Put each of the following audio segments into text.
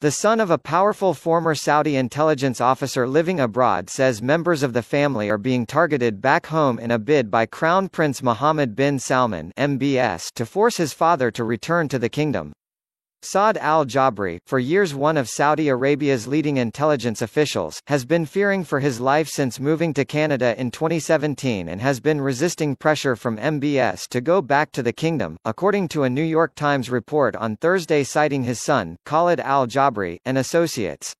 The son of a powerful former Saudi intelligence officer living abroad says members of the family are being targeted back home in a bid by Crown Prince Mohammed bin Salman (MBS) to force his father to return to the kingdom. Saad al-Jabri, for years one of Saudi Arabia's leading intelligence officials, has been fearing for his life since moving to Canada in 2017 and has been resisting pressure from MBS to go back to the kingdom, according to a New York Times report on Thursday citing his son, Khalid al-Jabri, and associates.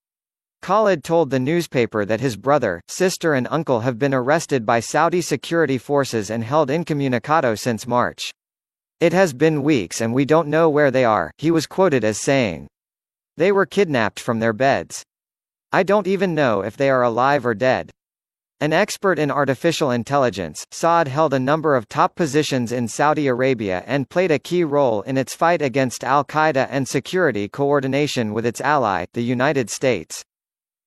Khalid told the newspaper that his brother, sister and uncle have been arrested by Saudi security forces and held incommunicado since March. "It has been weeks and we don't know where they are," he was quoted as saying. "They were kidnapped from their beds. I don't even know if they are alive or dead." An expert in artificial intelligence, Saad held a number of top positions in Saudi Arabia and played a key role in its fight against al-Qaeda and security coordination with its ally, the United States.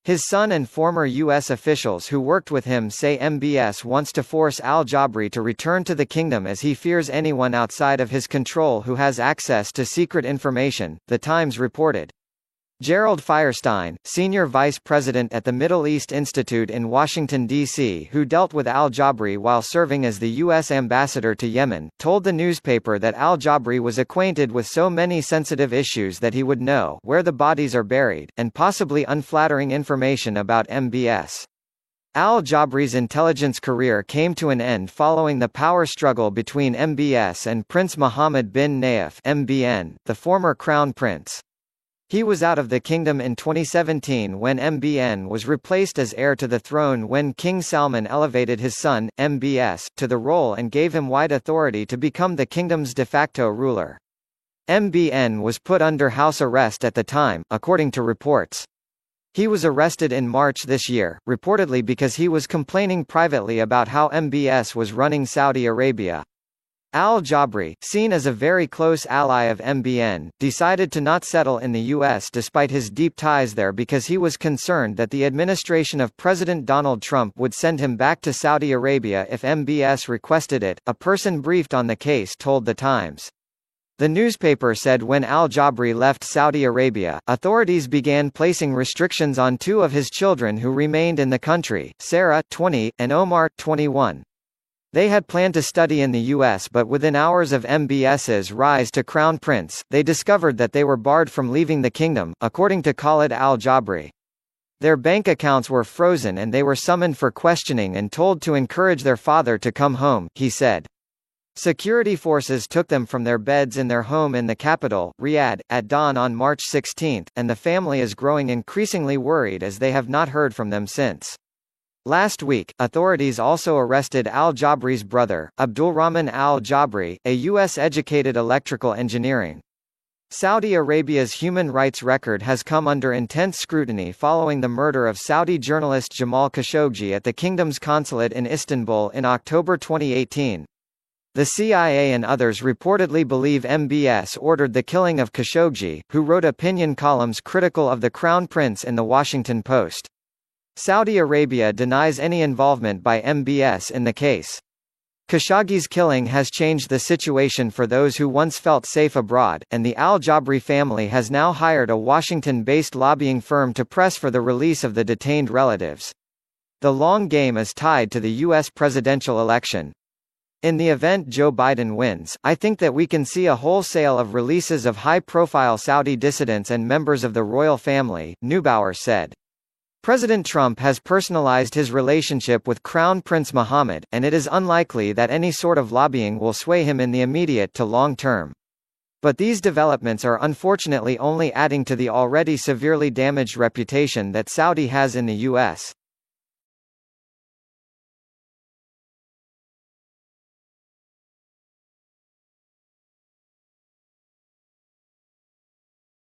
His son and former U.S. officials who worked with him say MBS wants to force al-Jabri to return to the kingdom as he fears anyone outside of his control who has access to secret information, The Times reported. Gerald Firestein, senior vice president at the Middle East Institute in Washington, D.C., who dealt with al-Jabri while serving as the U.S. ambassador to Yemen, told the newspaper that al-Jabri was acquainted with so many sensitive issues that he would know where the bodies are buried, and possibly unflattering information about MBS. Al-Jabri's intelligence career came to an end following the power struggle between MBS and Prince Mohammed bin Nayef (MBN), the former crown prince. He was out of the kingdom in 2017 when MBN was replaced as heir to the throne when King Salman elevated his son, MBS, to the role and gave him wide authority to become the kingdom's de facto ruler. MBN was put under house arrest at the time, according to reports. He was arrested in March this year, reportedly because he was complaining privately about how MBS was running Saudi Arabia. Al-Jabri, seen as a very close ally of MBN, decided to not settle in the U.S. despite his deep ties there because he was concerned that the administration of President Donald Trump would send him back to Saudi Arabia if MBS requested it, a person briefed on the case told The Times. The newspaper said when al-Jabri left Saudi Arabia, authorities began placing restrictions on two of his children who remained in the country, Sarah, 20, and Omar, 21. They had planned to study in the U.S. but within hours of MBS's rise to crown prince, they discovered that they were barred from leaving the kingdom, according to Khalid al-Jabri. Their bank accounts were frozen and they were summoned for questioning and told to encourage their father to come home, he said. Security forces took them from their beds in their home in the capital, Riyadh, at dawn on March 16, and the family is growing increasingly worried as they have not heard from them since. Last week, authorities also arrested al-Jabri's brother, Abdulrahman al-Jabri, a U.S.-educated electrical engineering. Saudi Arabia's human rights record has come under intense scrutiny following the murder of Saudi journalist Jamal Khashoggi at the kingdom's consulate in Istanbul in October 2018. The CIA and others reportedly believe MBS ordered the killing of Khashoggi, who wrote opinion columns critical of the Crown Prince in The Washington Post. Saudi Arabia denies any involvement by MBS in the case. Khashoggi's killing has changed the situation for those who once felt safe abroad, and the al-Jabri family has now hired a Washington-based lobbying firm to press for the release of the detained relatives. The long game is tied to the U.S. presidential election. In the event Joe Biden wins, I think that we can see a wholesale of releases of high-profile Saudi dissidents and members of the royal family, Neubauer said. President Trump has personalized his relationship with Crown Prince Mohammed, and it is unlikely that any sort of lobbying will sway him in the immediate to long term. But these developments are unfortunately only adding to the already severely damaged reputation that Saudi has in the U.S.